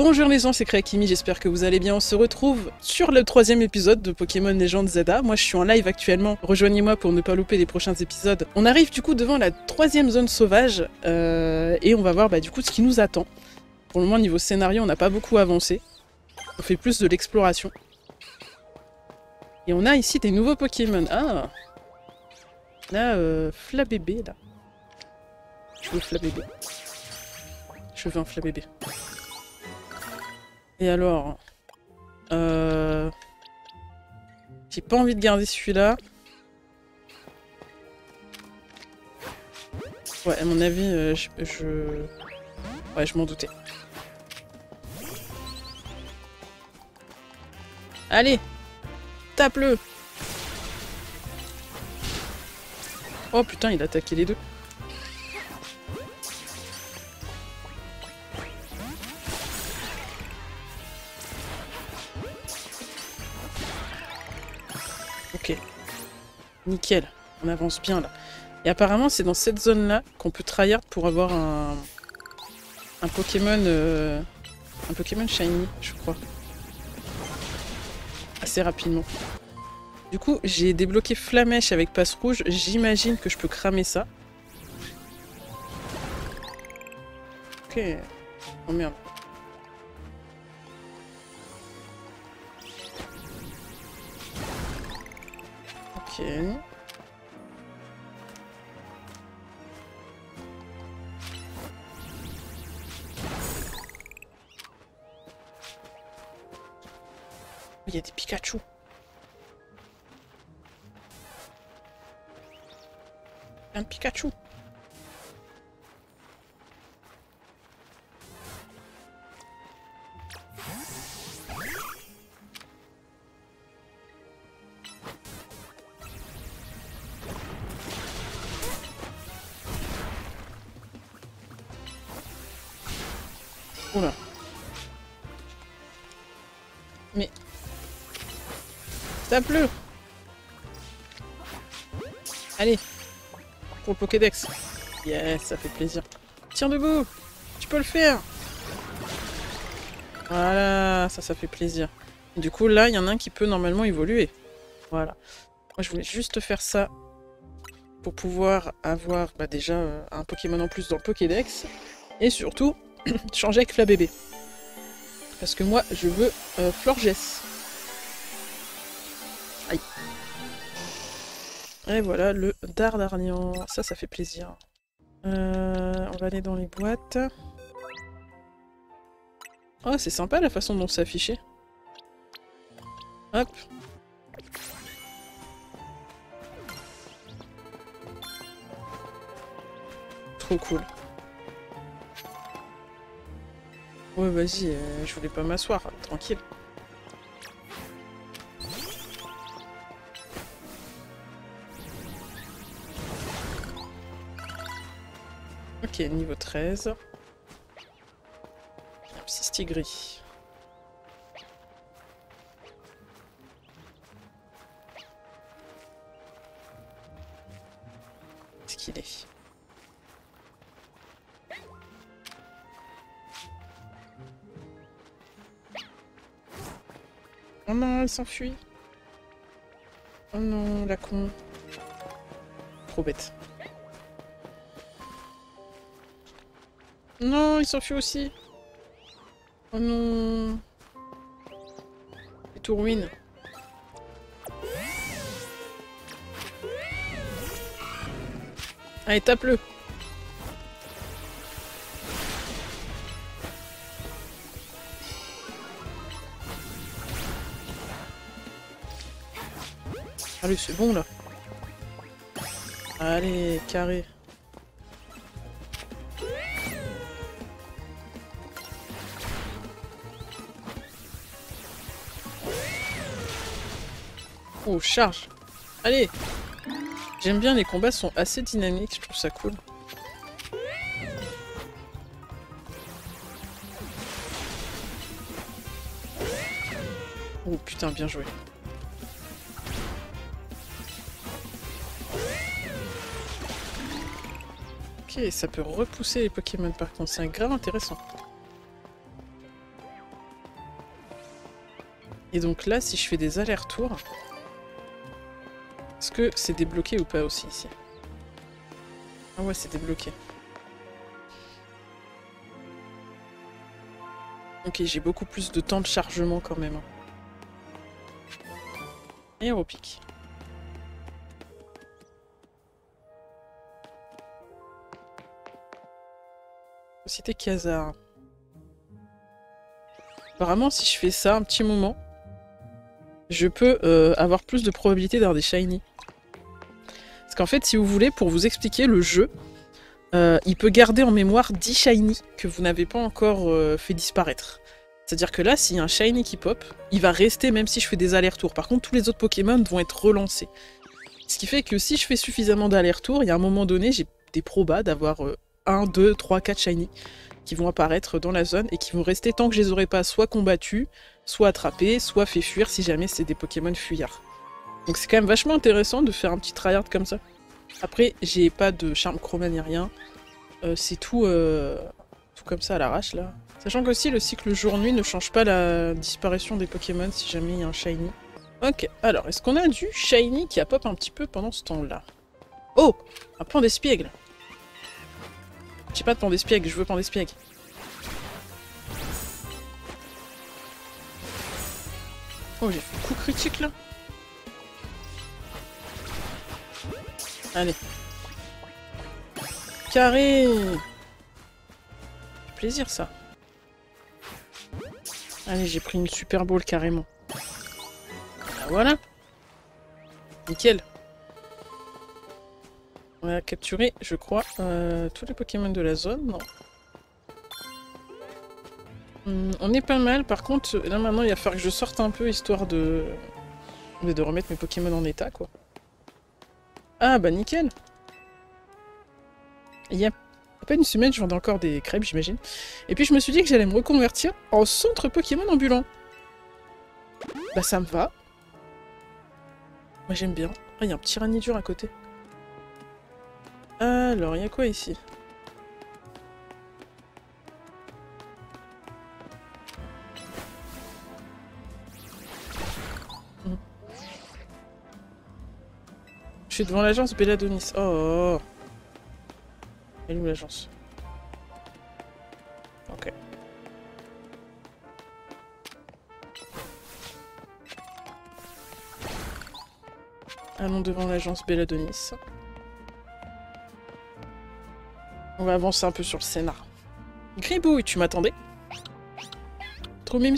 Bonjour les gens, c'est Krakimi, j'espère que vous allez bien. On se retrouve sur le 3e épisode de Pokémon Legend Zelda. Moi je suis en live actuellement, rejoignez-moi pour ne pas louper les prochains épisodes. On arrive du coup devant la 3e zone sauvage et on va voir du coup ce qui nous attend. Pour le moment niveau scénario on n'a pas beaucoup avancé, on fait plus de l'exploration. Et on a ici des nouveaux Pokémon. Ah, on a Flabébé là. Je veux Flabébé. Je veux un Flabébé. Et alors, j'ai pas envie de garder celui-là. Ouais, à mon avis, ouais, je m'en doutais. Allez, tape-le. Oh putain, il a attaqué les deux. Ok, nickel, on avance bien là. Et apparemment c'est dans cette zone là qu'on peut tryhard pour avoir un Pokémon shiny, je crois. Assez rapidement. Du coup j'ai débloqué Flamèche avec passe rouge, j'imagine que je peux cramer ça. Ok, oh merde. Ok. Il y a des Pikachu. Un Pikachu. Oula. Mais... tape-le. Allez. Pour le Pokédex. Yes, ça fait plaisir. Tiens debout. Tu peux le faire. Voilà, ça fait plaisir. Et du coup, là, il y en a un qui peut normalement évoluer. Voilà. Moi, je voulais juste faire ça pour pouvoir avoir déjà un Pokémon en plus dans le Pokédex. Et surtout... changer avec Flabébé. Parce que moi, je veux Florges. Aïe. Et voilà le Dardarnian. Ça fait plaisir. On va aller dans les boîtes. Oh, c'est sympa la façon dont c'est affiché. Hop. Trop cool. Ouais, vas-y, je voulais pas m'asseoir, tranquille. Ok, niveau 13. Un petit Stigri. Qu'est-ce qu'il est? Oh non, il s'enfuit. Oh non, la con. Trop bête. Non, il s'enfuit aussi. Oh non. Et tout ruine. Allez, tape-le. Allez, c'est bon là. Allez, carré. Oh, charge. Allez. J'aime bien, les combats sont assez dynamiques, je trouve ça cool. Oh putain, bien joué. Ok, ça peut repousser les Pokémon par contre, c'est grave intéressant. Et donc là, si je fais des allers-retours... Est-ce que c'est débloqué ou pas aussi ici? Ah ouais, c'est débloqué. Ok, j'ai beaucoup plus de temps de chargement quand même. Aéropique. Société Khazar. Apparemment, si je fais ça un petit moment, je peux avoir plus de probabilité d'avoir des shiny. Parce qu'en fait, si vous voulez, pour vous expliquer le jeu, il peut garder en mémoire 10 shiny que vous n'avez pas encore fait disparaître. C'est-à-dire que là, s'il y a un shiny qui pop, il va rester même si je fais des allers-retours. Par contre, tous les autres Pokémon vont être relancés. Ce qui fait que si je fais suffisamment d'allers-retours, il y a un moment donné, j'ai des probas d'avoir 1, 2, 3, 4 shiny qui vont apparaître dans la zone et qui vont rester tant que je les aurai pas soit combattus, soit attrapés, soit fait fuir si jamais c'est des Pokémon fuyards. Donc c'est quand même vachement intéressant de faire un petit tryhard comme ça. Après, j'ai pas de charme chroma ni rien. C'est tout comme ça à l'arrache là. Sachant qu'aussi le cycle jour-nuit ne change pas la disparition des Pokémon si jamais il y a un shiny. Ok, alors est-ce qu'on a du shiny qui a pop un petit peu pendant ce temps-là? Oh, un pan d'espiègle. J'ai pas de pan d'espiègle, je veux pan d'espiègle. Oh, j'ai fait coup critique là. Allez. Carré. C'est plaisir ça. Allez, j'ai pris une super ball carrément. Ah, voilà. Nickel. On a capturé, je crois, tous les Pokémon de la zone. Non. On est pas mal. Par contre, là maintenant, il va falloir que je sorte un peu histoire de remettre mes Pokémon en état, quoi. Ah bah nickel. Il y a à peine une semaine, je vendais encore des crêpes, j'imagine. Et puis je me suis dit que j'allais me reconvertir en centre Pokémon ambulant. Bah ça me va. Moi j'aime bien. Ah, il y a un petit ranidur à côté. Alors, il y a quoi ici? Je suis devant l'agence Belladonis. Oh. Elle est où l'agence? Ok. Allons devant l'agence Belladonis. On va avancer un peu sur le scénar. Gribouille, tu m'attendais? Trop mimes.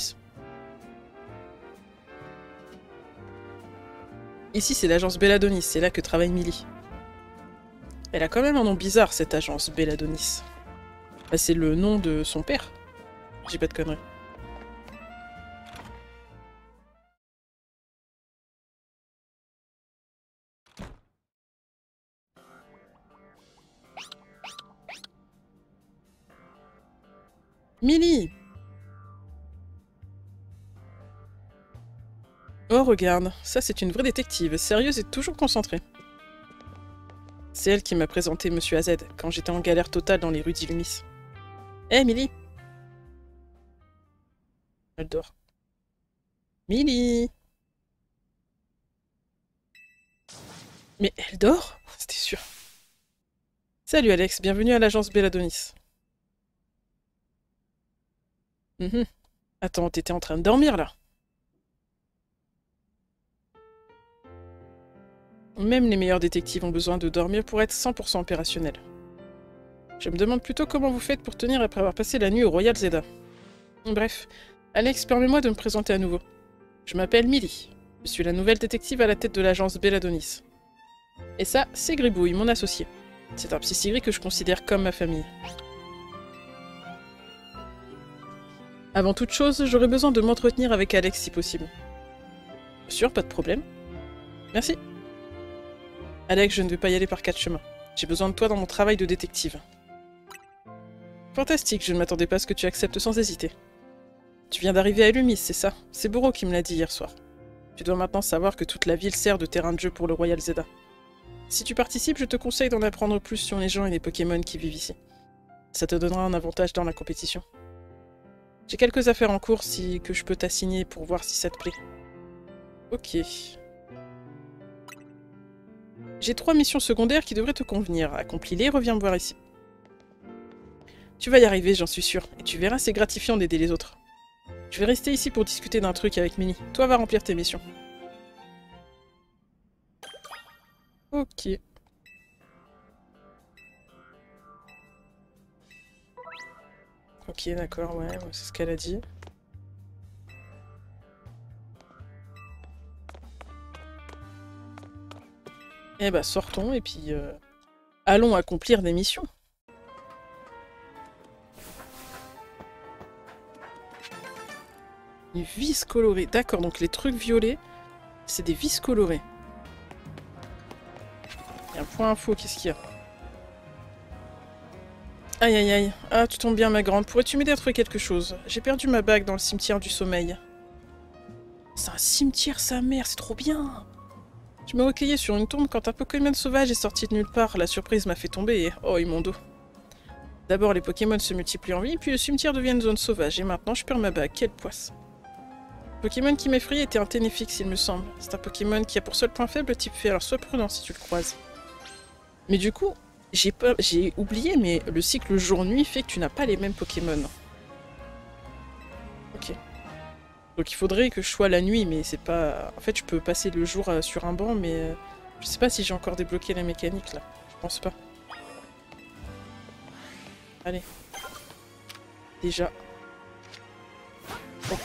Ici, c'est l'agence Belladonis, c'est là que travaille Millie. Elle a quand même un nom bizarre, cette agence Belladonis. Bah, c'est le nom de son père. J'ai pas de conneries. Millie! Oh, regarde, ça c'est une vraie détective, sérieuse et toujours concentrée. C'est elle qui m'a présenté Monsieur AZ quand j'étais en galère totale dans les rues d'Illumis. Hé, Millie! Elle dort. Millie! Mais elle dort? C'était sûr. Salut Alex, bienvenue à l'agence Belladonis. Attends, t'étais en train de dormir là? Même les meilleurs détectives ont besoin de dormir pour être 100% opérationnels. Je me demande plutôt comment vous faites pour tenir après avoir passé la nuit au Royal Zeda. Bref, Alex, permets-moi de me présenter à nouveau. Je m'appelle Millie. Je suis la nouvelle détective à la tête de l'agence Belladonis. Et ça, c'est Gribouille, mon associé. C'est un psy-gris que je considère comme ma famille. Avant toute chose, j'aurais besoin de m'entretenir avec Alex si possible. Bien sûr, pas de problème. Merci. Alex, je ne vais pas y aller par 4 chemins. J'ai besoin de toi dans mon travail de détective. Fantastique, je ne m'attendais pas à ce que tu acceptes sans hésiter. Tu viens d'arriver à Illumis, c'est ça? C'est Bourreau qui me l'a dit hier soir. Tu dois maintenant savoir que toute la ville sert de terrain de jeu pour le Royal Zeda. Si tu participes, je te conseille d'en apprendre plus sur les gens et les Pokémon qui vivent ici. Ça te donnera un avantage dans la compétition. J'ai quelques affaires en cours que je peux t'assigner pour voir si ça te plaît. Ok. J'ai 3 missions secondaires qui devraient te convenir. Accomplis-les, reviens me voir ici. Tu vas y arriver, j'en suis sûre. Et tu verras, c'est gratifiant d'aider les autres. Je vais rester ici pour discuter d'un truc avec Minnie. Toi, va remplir tes missions. Ok. Ok, d'accord, ouais, c'est ce qu'elle a dit. Eh bah, sortons et puis allons accomplir des missions. Les vis colorées. D'accord, donc les trucs violets, c'est des vis colorées. Il y a un point info, qu'est-ce qu'il y a? Aïe aïe aïe. Ah, tu tombes bien, ma grande. Pourrais-tu m'aider à trouver quelque chose? J'ai perdu ma bague dans le cimetière du sommeil. C'est un cimetière, sa mère, c'est trop bien! Je me recueillais sur une tombe quand un Pokémon sauvage est sorti de nulle part. La surprise m'a fait tomber et... oh, immondo. D'abord, les Pokémon se multiplient en vie, puis le cimetière devient une zone sauvage. Et maintenant, je perds ma bague. Quelle poisse. Le Pokémon qui m'effrayait était un Ténéfix, il me semble. C'est un Pokémon qui a pour seul point faible le type fée, alors sois prudent si tu le croises. Mais du coup, j'ai oublié, mais le cycle jour-nuit fait que tu n'as pas les mêmes Pokémon. Ok. Donc il faudrait que je sois la nuit, mais c'est pas... En fait, je peux passer le jour sur un banc, mais... je sais pas si j'ai encore débloqué la mécanique, là. Je pense pas. Allez. Déjà. Hop.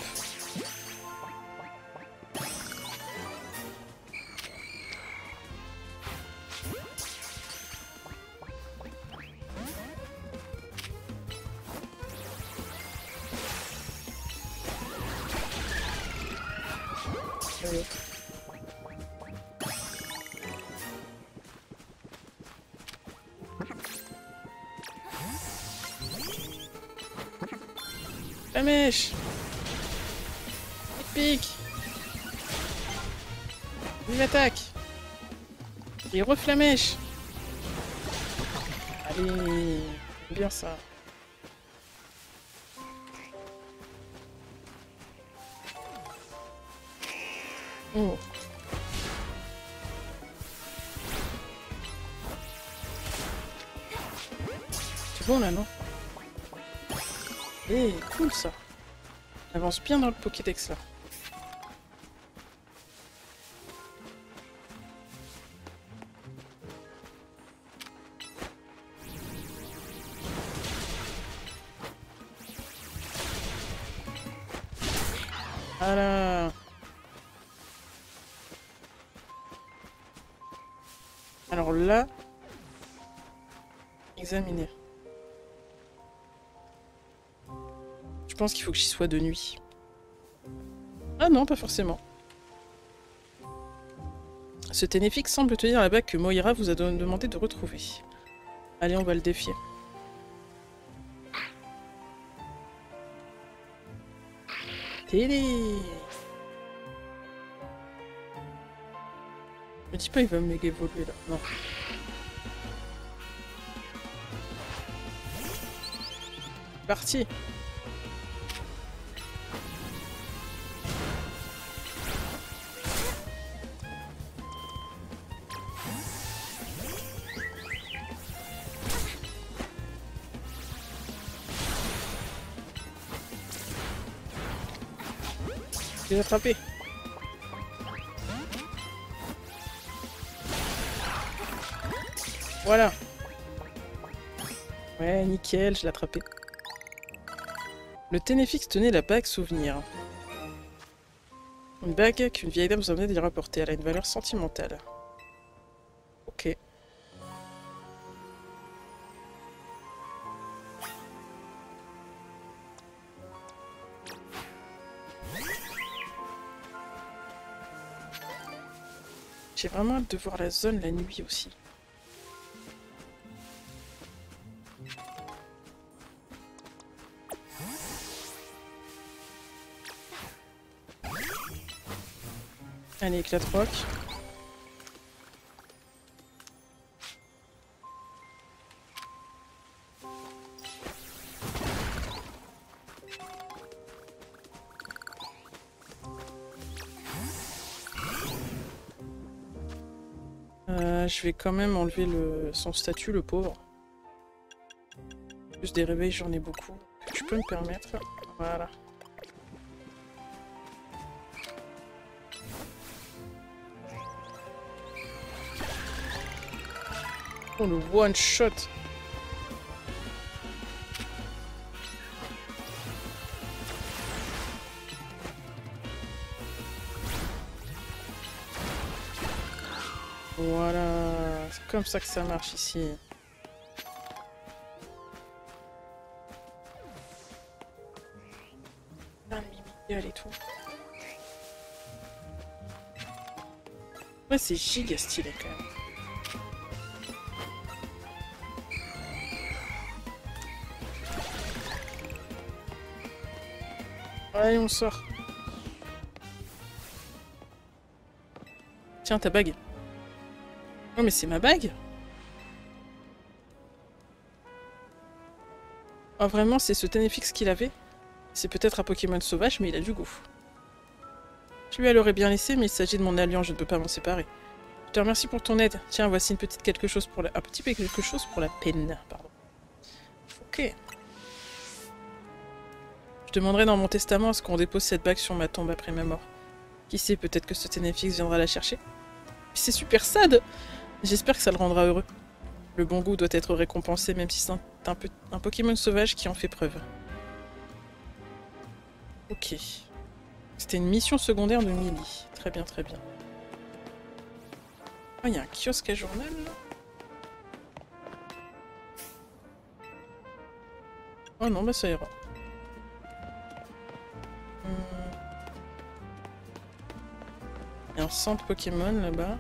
Allez. La mèche! Pique! Vive attaque! Et reflamèche! Allez! Bien ça! Oh! C'est bon là, non? Eh, cool ça! On avance bien dans le Pokédex là. Voilà. Alors là, examiner. Je pense qu'il faut que j'y sois de nuit. Ah non, pas forcément. Ce Ténéfix semble tenir la bague que Moira vous a demandé de retrouver. Allez, on va le défier. Télé! Me dis pas il va me méga évoluer là. Non. Parti! Je l'ai attrapé. Voilà. Ouais, nickel, je l'ai attrapé. Le Ténéfix tenait la bague souvenir. Une bague qu'une vieille dame vous a d'y rapporter. Elle a une valeur sentimentale. Ok. J'ai vraiment hâte de voir la zone la nuit aussi. Allez, éclat de roc. Je vais quand même enlever son statut, le pauvre. Plus des réveils, j'en ai beaucoup. Je peux me permettre. Voilà. Oh, le one shot. Voilà, c'est comme ça que ça marche ici. Un mini-gueule et tout. Ouais, c'est giga stylé quand même. Allez, on sort. Tiens, ta bague. Oh, mais c'est ma bague? Oh, vraiment, c'est ce Ténéfix qu'il avait? C'est peut-être un Pokémon sauvage, mais il a du goût. Je lui l'aurais bien laissé, mais il s'agit de mon alliance, je ne peux pas m'en séparer. Je te remercie pour ton aide. Tiens, voici un petit quelque chose pour la peine. Pardon. Ok. Je demanderai dans mon testament à ce qu'on dépose cette bague sur ma tombe après ma mort. Qui sait, peut-être que ce Ténéfix viendra la chercher. C'est super sad! J'espère que ça le rendra heureux. Le bon goût doit être récompensé, même si c'est un Pokémon sauvage qui en fait preuve. Ok. C'était une mission secondaire de Millie. Très bien, très bien. Oh, il y a un kiosque à journal, là. Oh non, bah ça ira. Il y a un centre Pokémon, là-bas.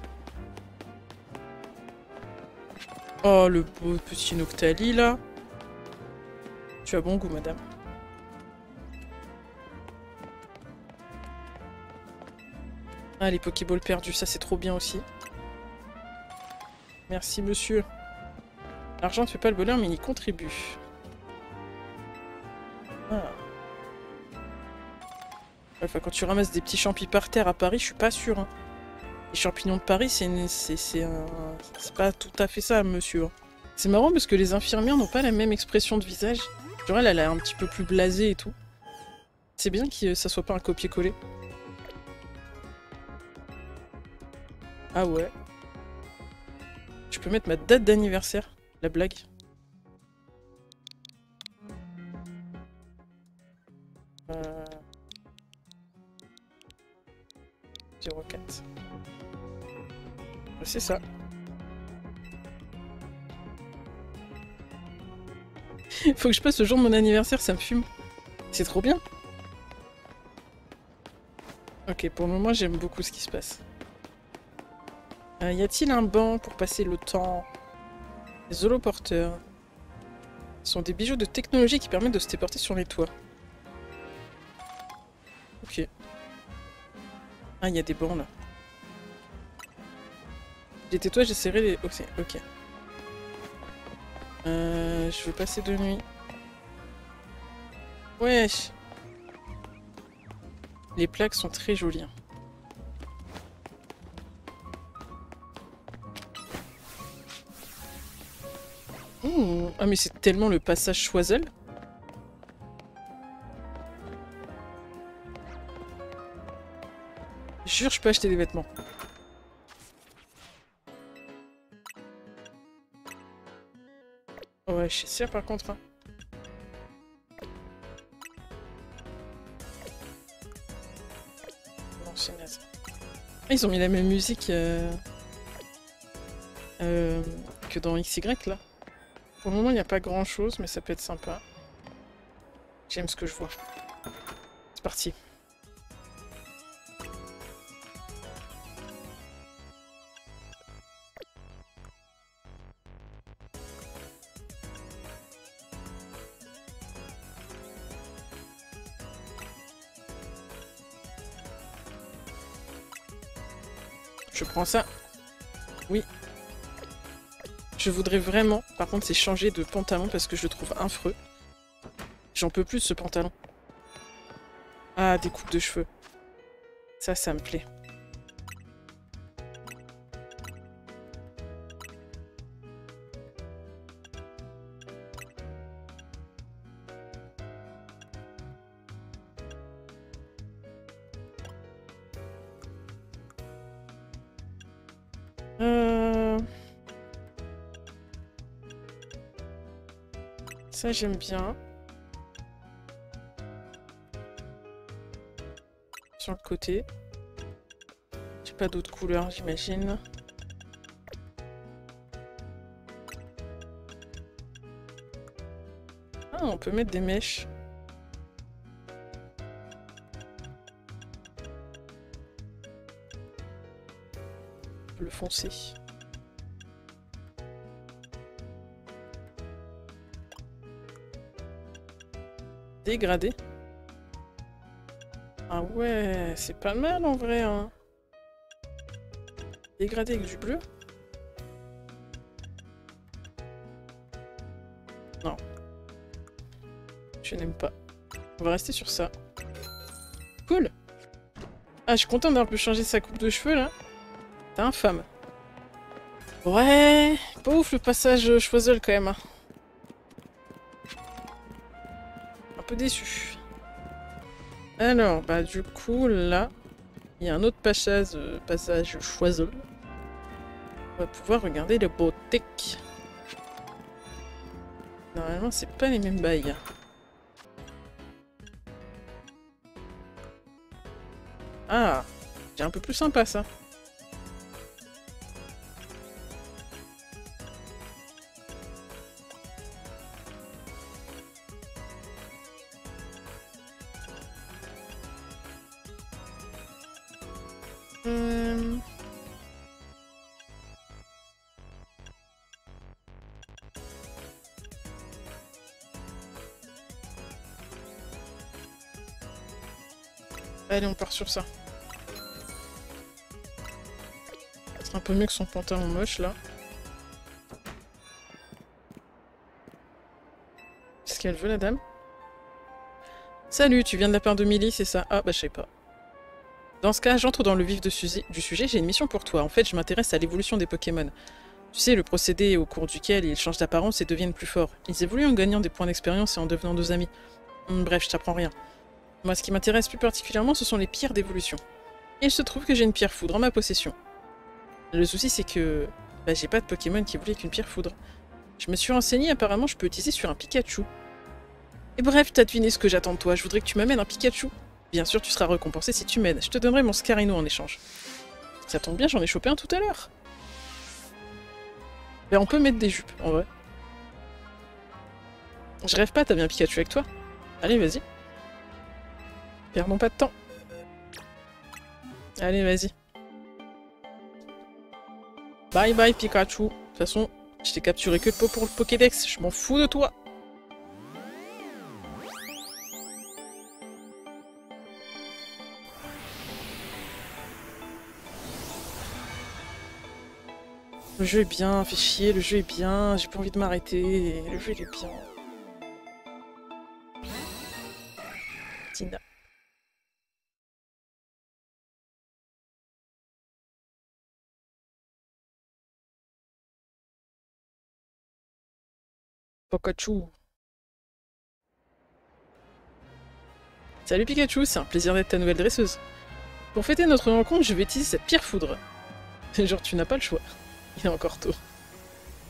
Oh, le beau petit Noctali, là. Tu as bon goût, madame. Ah, les Pokéballs perdus, ça c'est trop bien aussi. Merci, monsieur. L'argent ne fait pas le bonheur, mais il y contribue. Ah. Enfin, quand tu ramasses des petits champis par terre à Paris, je suis pas sûre. Hein. Les champignons de Paris, c'est pas tout à fait ça, monsieur. C'est marrant parce que les infirmières n'ont pas la même expression de visage. Genre elle est un petit peu plus blasée et tout. C'est bien que ça soit pas un copier-coller. Ah ouais. Je peux mettre ma date d'anniversaire. La blague. Euh... 04. C'est ça. Faut que je passe le jour de mon anniversaire, ça me fume. C'est trop bien. Ok, pour le moment, j'aime beaucoup ce qui se passe. Y a-t-il un banc pour passer le temps? Les holoporteurs. Ce sont des bijoux de technologie qui permettent de se téléporter sur les toits. Ok. Ah, il y a des bancs là. J'étais toi, j'essaierai les... Ok, ok. Je veux passer de nuit. Wesh. Les plaques sont très jolies. Hein. Ouh. Ah mais c'est tellement le passage Choiseul. Jure, je peux acheter des vêtements. Ouais, je suis sûre par contre. Hein. Non, c'est naze. Ah, ils ont mis la même musique que dans XY là. Pour le moment, il n'y a pas grand chose, mais ça peut être sympa. J'aime ce que je vois. C'est parti. Je prends ça. Oui. Je voudrais vraiment, par contre, c'est changer de pantalon parce que je le trouve affreux. J'en peux plus ce pantalon. Ah, des coupes de cheveux. Ça me plaît. Ça, j'aime bien. Sur le côté. J'ai pas d'autres couleurs, j'imagine. Ah, on peut mettre des mèches. Le foncé. Dégradé. Ah ouais, c'est pas mal en vrai. Hein. Dégradé avec du bleu. Non. Je n'aime pas. On va rester sur ça. Cool. Ah, je suis contente d'avoir pu changer sa coupe de cheveux là. T'es infâme. Ouais, pas ouf le passage Choiseul quand même. Hein. Un peu déçu. Alors, bah du coup, là, il y a un autre passage Choiseul. On va pouvoir regarder les boutiques. Normalement, c'est pas les mêmes bails. Ah, c'est un peu plus sympa ça. Allez, on part sur ça. C'est un peu mieux que son pantalon moche, là. Qu'est-ce qu'elle veut, la dame? Salut, tu viens de la part de Millie, c'est ça? Ah, bah je sais pas. Dans ce cas, j'entre dans le vif du sujet, j'ai une mission pour toi. En fait, je m'intéresse à l'évolution des Pokémon. Tu sais, le procédé au cours duquel ils changent d'apparence et deviennent plus forts. Ils évoluent en gagnant des points d'expérience et en devenant deux amis. Bref, je t'apprends rien. Moi, ce qui m'intéresse plus particulièrement, ce sont les pierres d'évolution. Et il se trouve que j'ai une pierre foudre en ma possession. Le souci, c'est que... bah, j'ai pas de Pokémon qui évolue avec une pierre foudre. Je me suis renseigné, apparemment, je peux utiliser sur un Pikachu. Et bref, t'as deviné ce que j'attends de toi. Je voudrais que tu m'amènes un Pikachu. Bien sûr, tu seras récompensé si tu m'aides. Je te donnerai mon Scarino en échange. Ça tombe bien, j'en ai chopé un tout à l'heure. Ben, on peut mettre des jupes, en vrai. Je rêve pas, t'as bien Pikachu avec toi. Allez, vas-y. Perdons pas de temps. Allez, vas-y. Bye bye, Pikachu. De toute façon, je t'ai capturé que pour le Pokédex. Je m'en fous de toi. Le jeu est bien, fait chier, le jeu est bien, j'ai pas envie de m'arrêter, le jeu il est bien. Tina. Pikachu. Salut Pikachu, c'est un plaisir d'être ta nouvelle dresseuse. Pour fêter notre rencontre, je vais utiliser cette pierre foudre. Genre, tu n'as pas le choix. Il est encore tôt.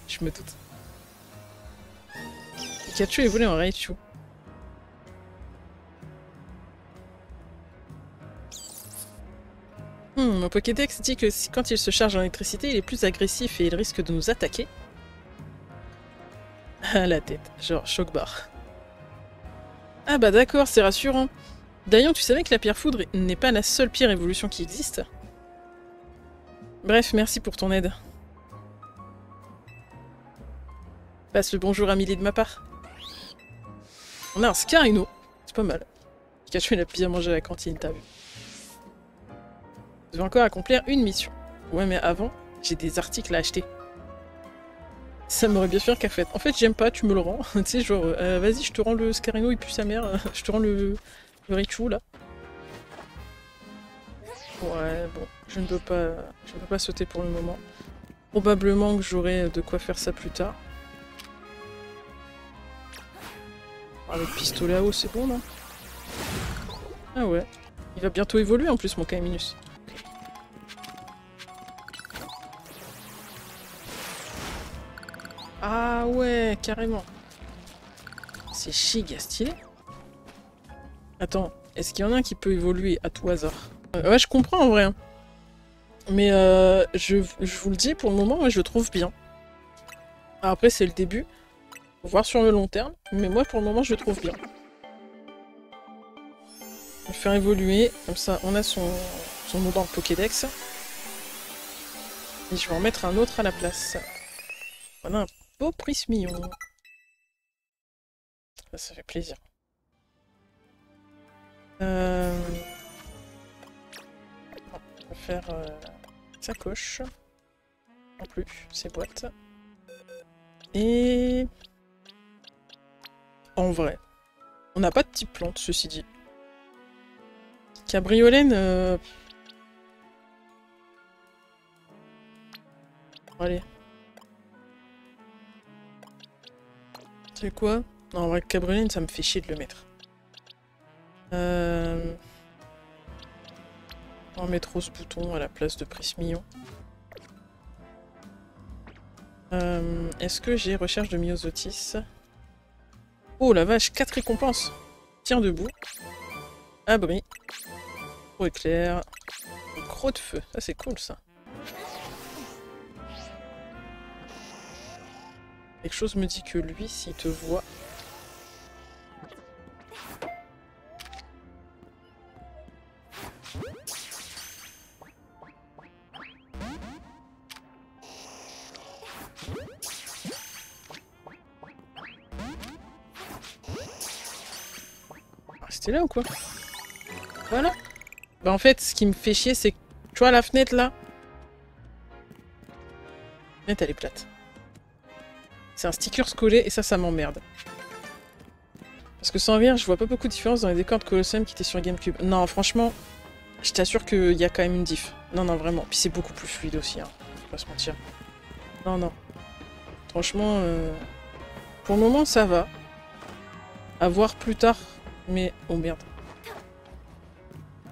Je me doute. Pikachu évolue en Raichu. Mon Pokédex dit que quand il se charge en électricité, il est plus agressif et il risque de nous attaquer. Ah, la tête. Genre, choc-barre. Ah bah d'accord, c'est rassurant. D'ailleurs, tu savais que la pierre foudre n'est pas la seule pierre évolution qui existe? Bref, merci pour ton aide. Passe le bonjour à Millie de ma part. On a un Scarino. C'est pas mal. Pikachu, il a bien mangé à la cantine, t'as vu. Je vais encore accomplir une mission. Ouais, mais avant, j'ai des articles à acheter. Ça m'aurait bien fait un café. En fait, j'aime pas, tu me le rends. Tu sais, genre, vas-y, je te rends le Scarino, il pue sa mère. Je te rends le Raichu, là. Ouais, bon, je ne peux pas sauter pour le moment. Probablement que j'aurai de quoi faire ça plus tard. Ah, le pistolet à eau, c'est bon, non? Ah ouais. Il va bientôt évoluer, en plus, mon Kaiminus. Ah ouais, carrément. C'est giga stylé. Attends, est-ce qu'il y en a un qui peut évoluer à tout hasard? Ouais, je comprends en vrai. Hein. Mais je vous le dis, pour le moment, moi je le trouve bien. Après, c'est le début. Faut voir sur le long terme. Mais moi, pour le moment, je le trouve bien. On va faire évoluer. Comme ça, on a son nom dans le Pokédex. Et je vais en mettre un autre à la place. Voilà un beau Prismillon. Ça fait plaisir. On va faire sacoche. En plus, ces boîtes. Et... En vrai, on n'a pas de type plante, ceci dit. Cabriolène... Allez. C'est quoi? Non, en vrai, cabriolène, ça me fait chier de le mettre. On va mettre Rose Bouton à la place de Prismillon. Est-ce que j'ai recherche de Myosotis? Oh la vache, 4 récompenses! Tiens debout. Abri. Trop éclair. Croc de feu. Ça c'est cool ça. Quelque chose me dit que lui, s'il te voit... C'était là ou quoi? Voilà. Bah en fait, ce qui me fait chier, c'est que... Tu vois la fenêtre là? La fenêtre elle est plate. C'est un sticker collé et ça m'emmerde. Parce que sans rire, je vois pas beaucoup de différence dans les décors de Colosseum qui étaient sur GameCube. Non, franchement, je t'assure qu'il y a quand même une diff. Non, non, vraiment. Puis c'est beaucoup plus fluide aussi, hein. Faut pas se mentir. Non, non. Franchement, pour le moment, ça va. À voir plus tard. Mais... Oh merde.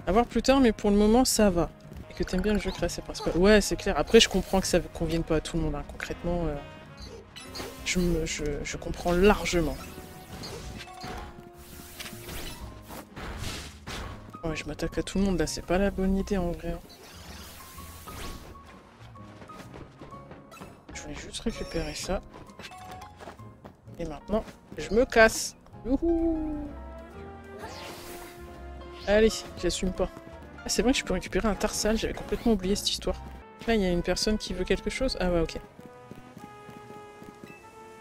À voir plus tard, mais pour le moment, ça va. Et que t'aimes bien le jeu créé, c'est principal. Ouais, c'est clair. Après, je comprends que ça ne convienne pas à tout le monde. Hein. Concrètement, je comprends largement. Ouais, je m'attaque à tout le monde, là. C'est pas la bonne idée, en vrai. Je voulais juste récupérer ça. Et maintenant, je me casse. Youhou! Allez, j'assume pas. Ah, c'est vrai que je peux récupérer un Tarsal, j'avais complètement oublié cette histoire. Là, il y a une personne qui veut quelque chose. Ah ouais, ok.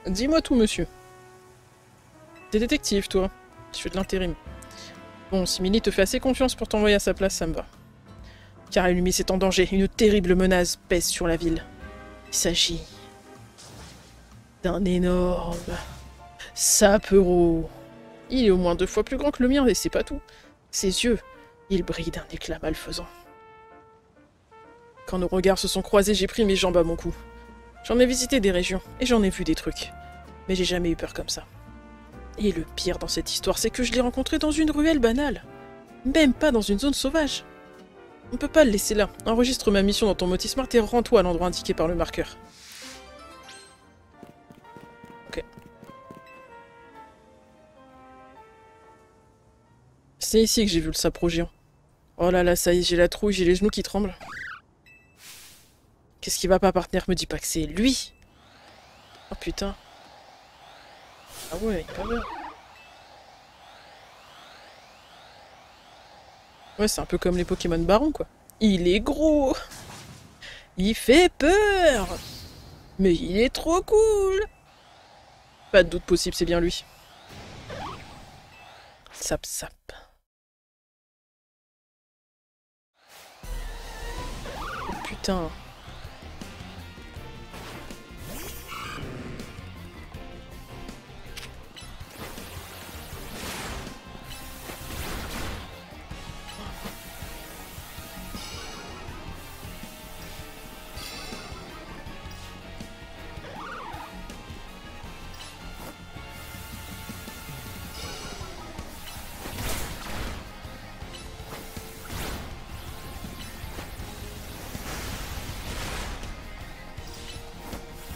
Dis-moi tout, monsieur. T'es détective, toi. Tu fais de l'intérim. Bon, si Millie te fait assez confiance pour t'envoyer à sa place, ça me va. Car Illumis est en danger. Une terrible menace pèse sur la ville. Il s'agit... d'un énorme... Sapero. Il est au moins 2 fois plus grand que le mien, et c'est pas tout. Ses yeux, ils brillent d'un éclat malfaisant. Quand nos regards se sont croisés, j'ai pris mes jambes à mon cou. J'en ai visité des régions, et j'en ai vu des trucs. Mais j'ai jamais eu peur comme ça. Et le pire dans cette histoire, c'est que je l'ai rencontré dans une ruelle banale. Même pas dans une zone sauvage. On peut pas le laisser là. Enregistre ma mission dans ton Motismart et rends-toi à l'endroit indiqué par le marqueur. Ok. C'est ici que j'ai vu le sapro géant. Oh là là, ça y est, j'ai la trouille, j'ai les genoux qui tremblent. Qu'est-ce qui va pas, partenaire? Me dis pas que c'est lui. Oh putain. Ah ouais, quand même. Ouais, c'est un peu comme les Pokémon Baron, quoi. Il est gros. Il fait peur. Mais il est trop cool. Pas de doute possible, c'est bien lui. Sap sap. Oh, putain.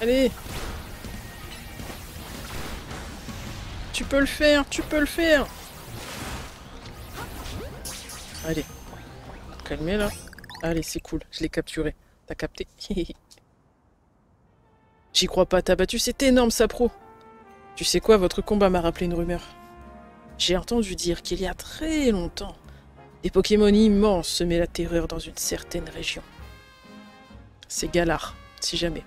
Allez. peux le faire, tu peux le faire. Allez, calmez là. Allez, c'est cool, je l'ai capturé. T'as capté? J'y crois pas, t'as battu, c'est énorme, Sapro. Tu sais quoi, votre combat m'a rappelé une rumeur. J'ai entendu dire qu'il y a très longtemps, des Pokémon immenses semaient la terreur dans une certaine région. C'est Galar, si jamais.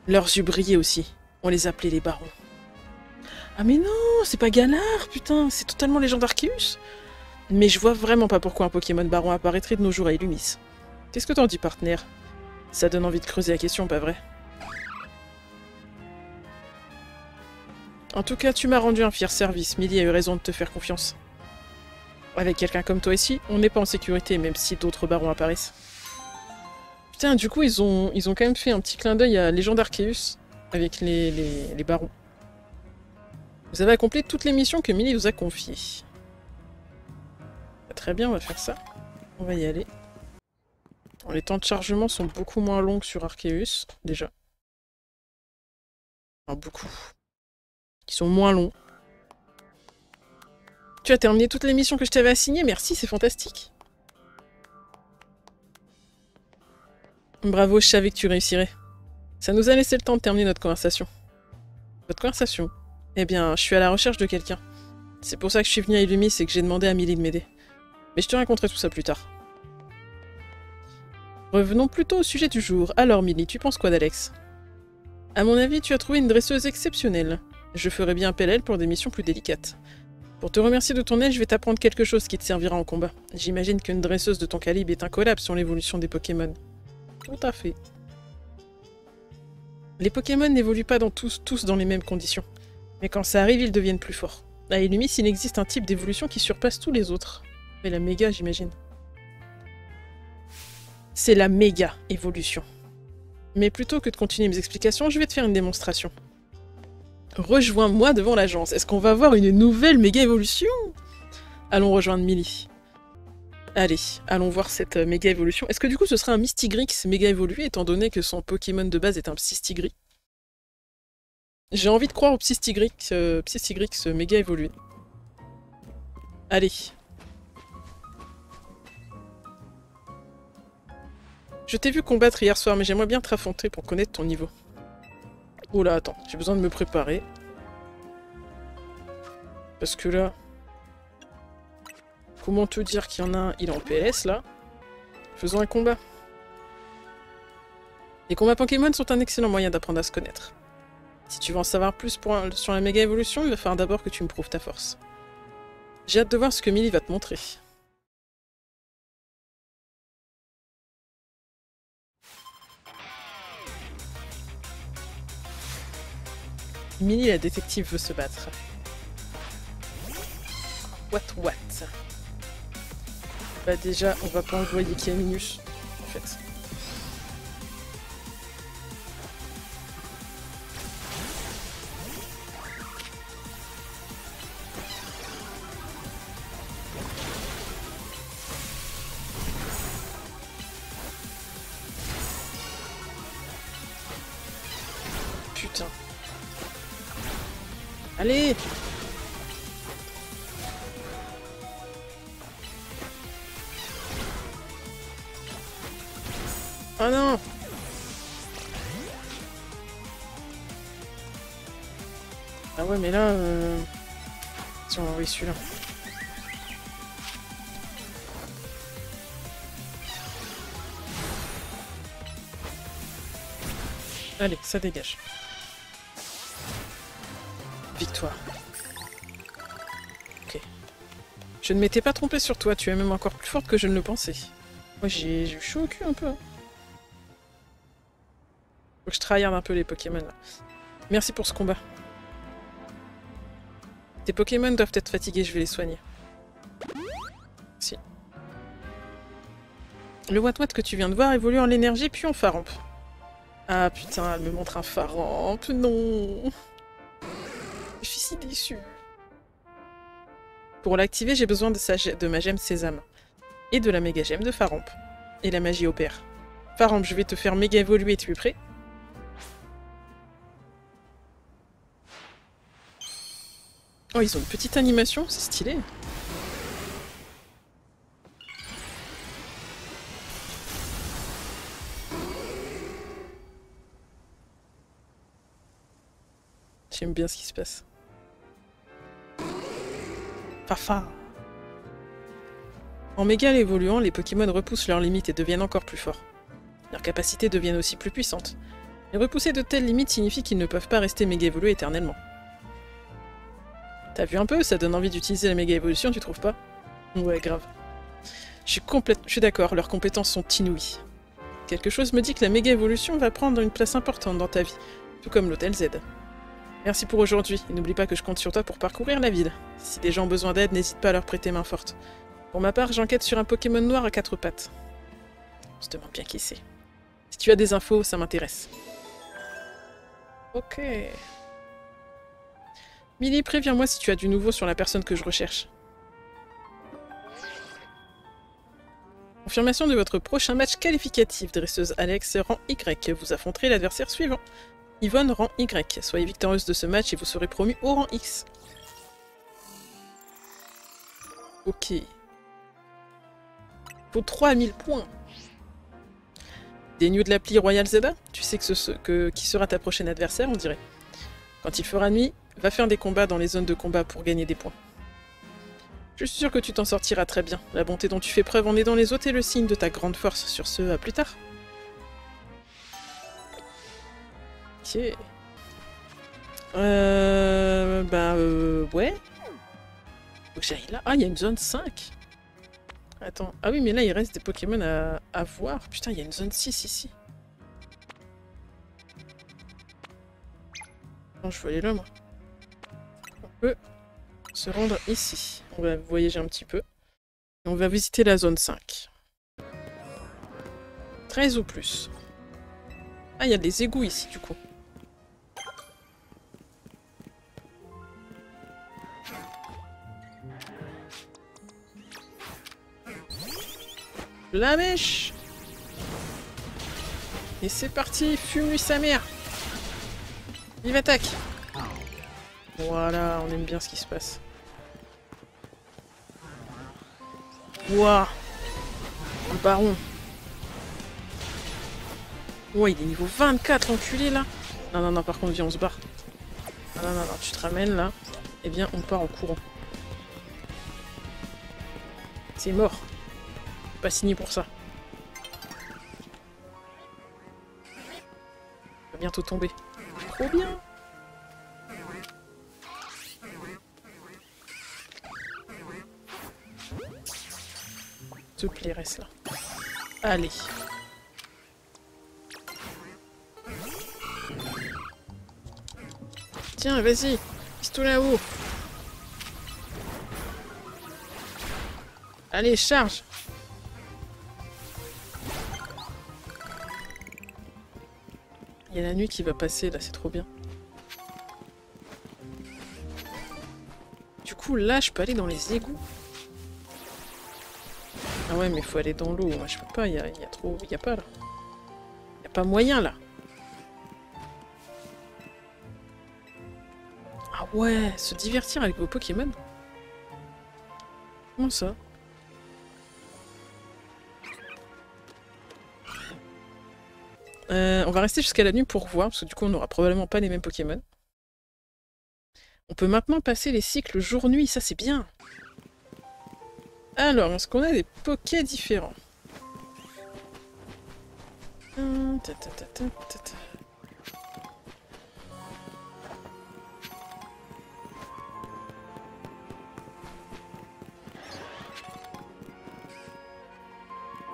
Leurs yeux brillaient aussi, on les appelait les barons. Ah mais non, c'est pas Galar, putain, c'est totalement les gens d'Arceus. Mais je vois vraiment pas pourquoi un Pokémon baron apparaîtrait de nos jours à Illumis. Qu'est-ce que t'en dis, partenaire? Ça donne envie de creuser la question, pas vrai? En tout cas, tu m'as rendu un fier service. Millie a eu raison de te faire confiance. Avec quelqu'un comme toi ici, on n'est pas en sécurité, même si d'autres barons apparaissent. Putain, du coup, ils ont quand même fait un petit clin d'œil à Légende Arceus avec les barons. Vous avez accompli toutes les missions que Millie vous a confiées. Très bien, on va faire ça. On va y aller. Bon, les temps de chargement sont beaucoup moins longs que sur Arceus, déjà. Enfin, beaucoup. Ils sont moins longs. Tu as terminé toutes les missions que je t'avais assignées, merci, c'est fantastique. Bravo, je savais que tu réussirais. Ça nous a laissé le temps de terminer notre conversation. Votre conversation? Eh bien, je suis à la recherche de quelqu'un. C'est pour ça que je suis venue à Illumis et que j'ai demandé à Millie de m'aider. Mais je te raconterai tout ça plus tard. Revenons plutôt au sujet du jour. Alors, Millie, tu penses quoi d'Alex? À mon avis, tu as trouvé une dresseuse exceptionnelle. Je ferai bien appel à elle pour des missions plus délicates. Pour te remercier de ton aide, je vais t'apprendre quelque chose qui te servira en combat. J'imagine qu'une dresseuse de ton calibre est incollable sur l'évolution des Pokémon. Tout à fait. Les Pokémon n'évoluent pas tous dans les mêmes conditions. Mais quand ça arrive, ils deviennent plus forts. À Illumis, il existe un type d'évolution qui surpasse tous les autres. Mais la méga, j'imagine. C'est la méga évolution. Mais plutôt que de continuer mes explications, je vais te faire une démonstration. Rejoins-moi devant l'agence. Est-ce qu'on va avoir une nouvelle méga évolution? Allons rejoindre Millie. Allez, allons voir cette méga évolution. Est-ce que du coup ce serait un Mystigrix méga évolué, étant donné que son Pokémon de base est un Psystigris? J'ai envie de croire au Psystigris méga évolué. Allez. Je t'ai vu combattre hier soir, mais j'aimerais bien te raffronter pour connaître ton niveau. Oh là, attends, j'ai besoin de me préparer. Parce que là... Comment te dire qu'il y en a un, il est en PLS là? Faisons un combat. Les combats Pokémon sont un excellent moyen d'apprendre à se connaître. Si tu veux en savoir plus sur la méga évolution, il va falloir d'abord que tu me prouves ta force. J'ai hâte de voir ce que Millie va te montrer. Millie la détective veut se battre. What? Bah déjà, on va pas envoyer Kiaminus, en fait. Putain. Allez! Oh non! Ah ouais, mais là... Si on va envoyer celui-là. Allez, ça dégage. Victoire. Ok. Je ne m'étais pas trompée sur toi, tu es même encore plus forte que je ne le pensais. Moi j'ai eu chaud au cul un peu. Faut que je tryhard un peu les Pokémon là. Merci pour ce combat. Tes Pokémon doivent être fatigués, je vais les soigner. Si. Le Watwat que tu viens de voir évolue en l'énergie puis en Faramp. Ah putain, elle me montre un Faramp, non. Je suis si déçue. Pour l'activer, j'ai besoin de ma gemme Sésame. Et de la méga gemme de Faramp. Et la magie opère. Faramp, je vais te faire méga évoluer, tu es prêt? Oh, ils ont une petite animation, c'est stylé. J'aime bien ce qui se passe. Fafa. En méga évoluant, les Pokémon repoussent leurs limites et deviennent encore plus forts. Leurs capacités deviennent aussi plus puissantes. Mais repousser de telles limites signifie qu'ils ne peuvent pas rester méga évolués éternellement. T'as vu un peu, ça donne envie d'utiliser la méga évolution, tu trouves pas? Ouais, grave. Je suis d'accord, leurs compétences sont inouïes. Quelque chose me dit que la méga évolution va prendre une place importante dans ta vie, tout comme l'Hôtel Z. Merci pour aujourd'hui, et n'oublie pas que je compte sur toi pour parcourir la ville. Si des gens ont besoin d'aide, n'hésite pas à leur prêter main forte. Pour ma part, j'enquête sur un Pokémon noir à 4 pattes. On se demande bien qui c'est. Si tu as des infos, ça m'intéresse. Ok. Millie, préviens-moi si tu as du nouveau sur la personne que je recherche. Confirmation de votre prochain match qualificatif, dresseuse Alex, rang Y. Vous affronterez l'adversaire suivant. Yvonne, rang Y. Soyez victorieuse de ce match et vous serez promu au rang X. Ok. Faut 3000 points. Des news de l'appli Royal Zelda? Tu sais qui sera ta prochaine adversaire, on dirait. Quand il fera nuit, va faire des combats dans les zones de combat pour gagner des points. Je suis sûr que tu t'en sortiras très bien. La bonté dont tu fais preuve en aidant les autres est le signe de ta grande force. Sur ce, à plus tard. Ok. Ouais. Faut que j'aille là. Ah, il y a une zone 5. Attends. Ah oui, mais là, il reste des Pokémon à voir. Putain, il y a une zone 6 ici. Non, je veux aller là, moi. On peut se rendre ici. On va voyager un petit peu. Et on va visiter la zone 5. 13 ou plus. Ah, il y a des égouts ici, du coup. La mèche! Et c'est parti, fume-lui sa mère! Vive attaque! Voilà, on aime bien ce qui se passe. Ouah! Un baron! Ouais, il est niveau 24, l'enculé, là! Non, non, non, par contre, viens, on se barre. Non, non, non, tu te ramènes, là. Eh bien, on part en courant. C'est mort. Pas signé pour ça. Il va bientôt tomber. Trop bien! S'il te plaît, reste là. Allez. Tiens, vas-y. Pistolet à eau. Allez, charge. Il y a la nuit qui va passer, là, c'est trop bien. Du coup, là, je peux aller dans les égouts. Ah ouais, mais il faut aller dans l'eau. Moi, je peux pas, il y a trop... Il y a pas, là. Il y a pas moyen, là. Ah ouais, se divertir avec vos Pokémon. Comment ça? On va rester jusqu'à la nuit pour voir, parce que du coup on n'aura probablement pas les mêmes Pokémon. On peut maintenant passer les cycles jour-nuit, ça c'est bien. Alors, est-ce qu'on a des Pokés différents?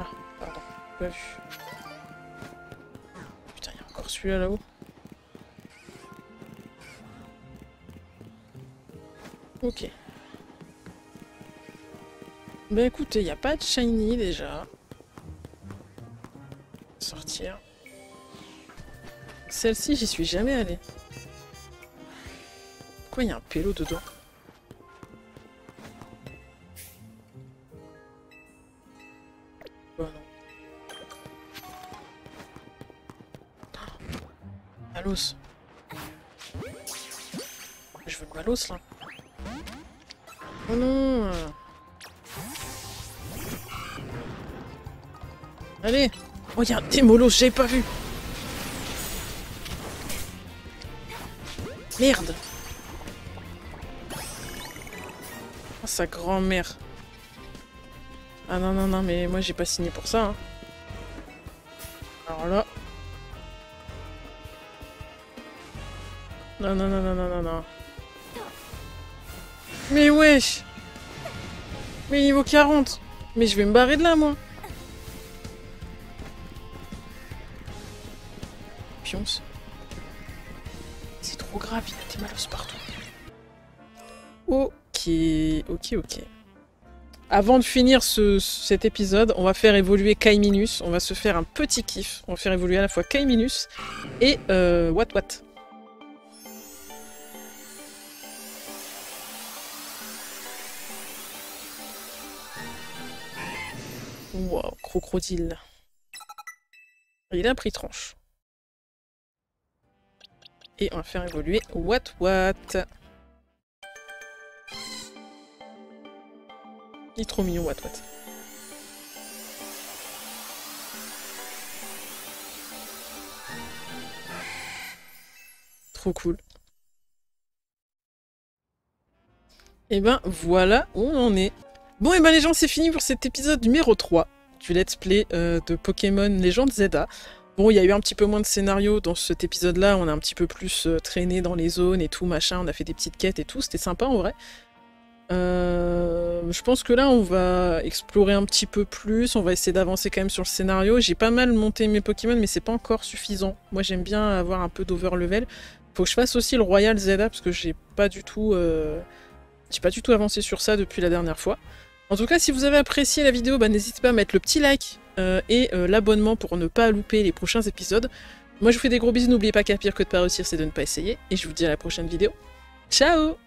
Ah, pardon, pas vu. Putain, il y a encore celui-là là-haut. Ok. Bah écoutez, il n'y a pas de shiny déjà. Sortir. Celle-ci, j'y suis jamais allée. Pourquoi il y a un pélo dedans? Oh non. Malos. Je veux le Malos là. Oh non. Allez. Oh, il y a un démolos, j'avais pas vu. Merde. Oh, sa grand-mère. Ah non, non, non, mais moi j'ai pas signé pour ça. Hein. Alors là... Non, non, non, non, non, non, non. Mais wesh! Mais niveau 40! Mais je vais me barrer de là, moi! Pionce. C'est trop grave, il y a des malos partout. Ok, ok, ok. Avant de finir cet épisode, on va faire évoluer Kaiminus. On va se faire un petit kiff. On va faire évoluer à la fois Kaiminus et Wat. Wow, crocodile. Il a pris tranche. Et on va faire évoluer Wat. Il est trop mignon, Wat. Trop cool. Et ben voilà où on en est. Bon et ben les gens, c'est fini pour cet épisode numéro 3 du let's play de Pokémon Légende Zelda. Bon, il y a eu un petit peu moins de scénario dans cet épisode-là, on a un petit peu plus traîné dans les zones et tout, machin, on a fait des petites quêtes et tout, c'était sympa en vrai. Je pense que là, on va explorer un petit peu plus, on va essayer d'avancer quand même sur le scénario. J'ai pas mal monté mes Pokémon, mais c'est pas encore suffisant. Moi, j'aime bien avoir un peu d'overlevel. Faut que je fasse aussi le Royal Zelda, parce que j'ai pas du tout avancé sur ça depuis la dernière fois. En tout cas, si vous avez apprécié la vidéo, bah, n'hésitez pas à mettre le petit like et l'abonnement pour ne pas louper les prochains épisodes. Moi, je vous fais des gros bisous, n'oubliez pas qu'à pire que de pas réussir, c'est de ne pas essayer. Et je vous dis à la prochaine vidéo. Ciao!